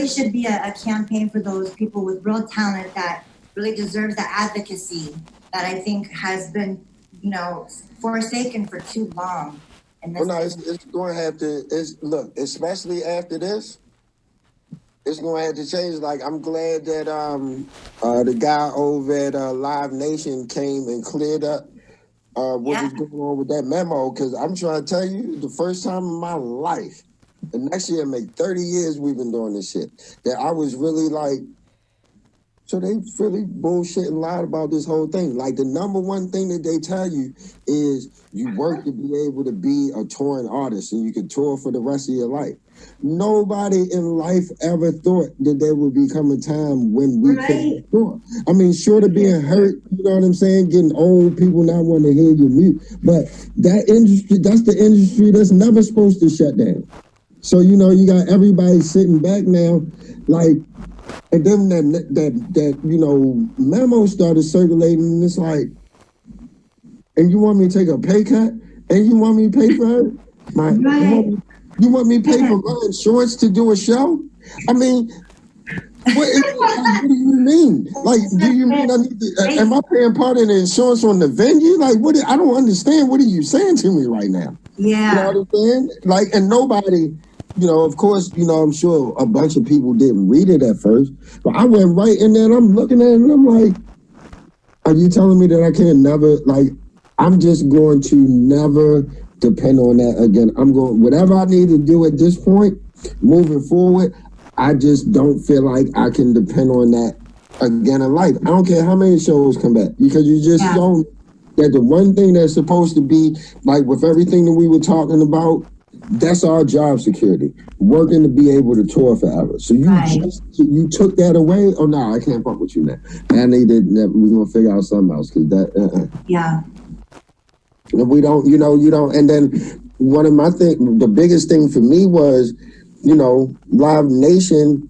really should be a campaign for those people with real talent that really deserves the advocacy that I think has been, forsaken for too long. Well, no, it's going to have to. Look, especially after this, it's going to have to change. Like, I'm glad that the guy over at Live Nation came and cleared up what was going on with that memo. Because I'm trying to tell you, the first time in my life, and next year make 30 years we've been doing this shit, that I was really like, so they really bullshit and lied about this whole thing. Like, the number one thing that they tell you is you work to be able to be a touring artist and you can tour for the rest of your life. Nobody in life ever thought that there would become a time when we couldn't tour. I mean, short of being hurt, you know what I'm saying, getting old, people not wanting to hear your music. But that industry, that's the industry that's never supposed to shut down. So, you got everybody sitting back now, like, and then that memo started circulating, and it's like, and you want me to take a pay cut, and you want me to pay for it? You want me to pay for my insurance to do a show? I mean, what do you mean? Like, do you mean I need to, am I paying part of the insurance on the venue? Like, I don't understand. What are you saying to me right now? Yeah. You know what I'm saying? Like, and nobody, of course, I'm sure a bunch of people didn't read it at first, but I went right in there and I'm looking at it and I'm like, are you telling me that I can't never, like, I'm just going to never depend on that again. I'm going, whatever I need to do at this point, moving forward, I just don't feel like I can depend on that again in life. I don't care how many shows come back, because you just don't, that the one thing that's supposed to be, like with everything that we were talking about, that's our job security, working to be able to tour forever. So you took that away. Oh no, I can't fuck with you now. I needed that. We're gonna figure out something else, because that. Yeah. We don't. You don't. And then one of my the biggest thing for me was, Live Nation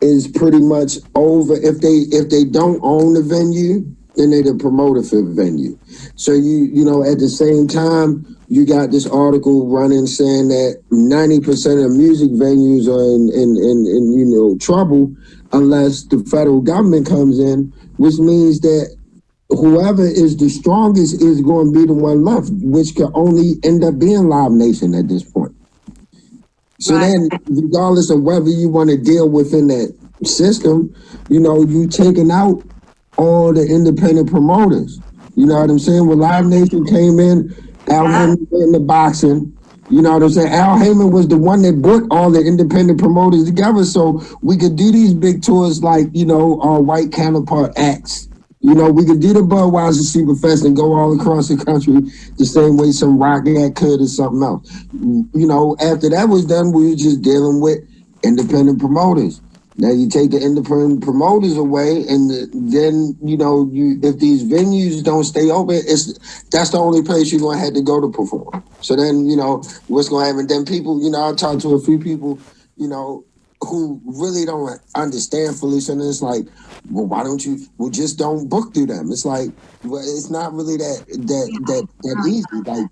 is pretty much over. If they don't own the venue, then they're the promoter for the venue. So at the same time, you got this article running saying that 90% of music venues are in trouble unless the federal government comes in, which means that whoever is the strongest is going to be the one left, which could only end up being Live Nation at this point. So then, regardless of whether you want to deal within that system, you taking out all the independent promoters. You know what I'm saying? When Live Nation came in, Al Heyman went into boxing. You know what I'm saying? Al Heyman was the one that brought all the independent promoters together so we could do these big tours like, our white counterpart acts. We could do the Budweiser Superfest and go all across the country the same way some rock act could or something else. After that was done, we were just dealing with independent promoters. Now you take the independent promoters away, and then if these venues don't stay open, that's the only place you're gonna have to go to perform. So then what's gonna happen? Then people, I talked to a few people, who really don't understand Felicia, and it's like, well, why don't you? Well, just don't book through them. It's like, well, it's not really that easy. Like,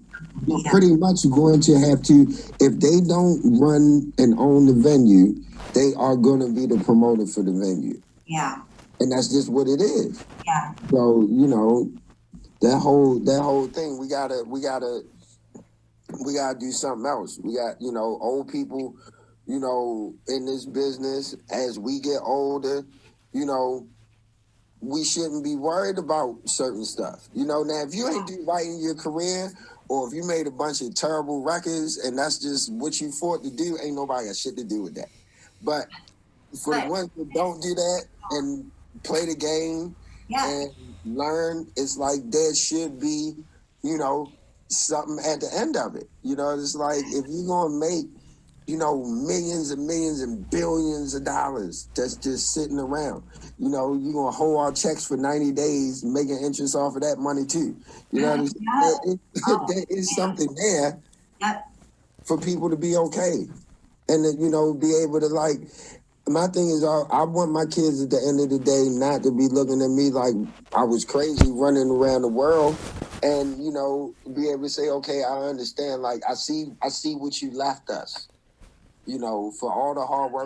you're pretty much going to have to, if they don't run and own the venue, they are going to be the promoter for the venue. Yeah. And that's just what it is. Yeah. So, that whole thing, we gotta do something else. We got, old people, in this business, as we get older, we shouldn't be worried about certain stuff. Now, if you ain't do right in your career, or if you made a bunch of terrible records and that's just what you fought to do, ain't nobody got shit to do with that. But for the ones that don't do that and play the game and learn, it's like there should be, something at the end of it. It's like, if you're going to make, millions and millions and billions of dollars that's just sitting around, you're going to hold our checks for 90 days, making interest off of that money too. There is something there for people to be okay. And, be able to, like, my thing is, I want my kids at the end of the day not to be looking at me like I was crazy running around the world, and, be able to say, okay, I understand. Like, I see what you left us, for all the hard work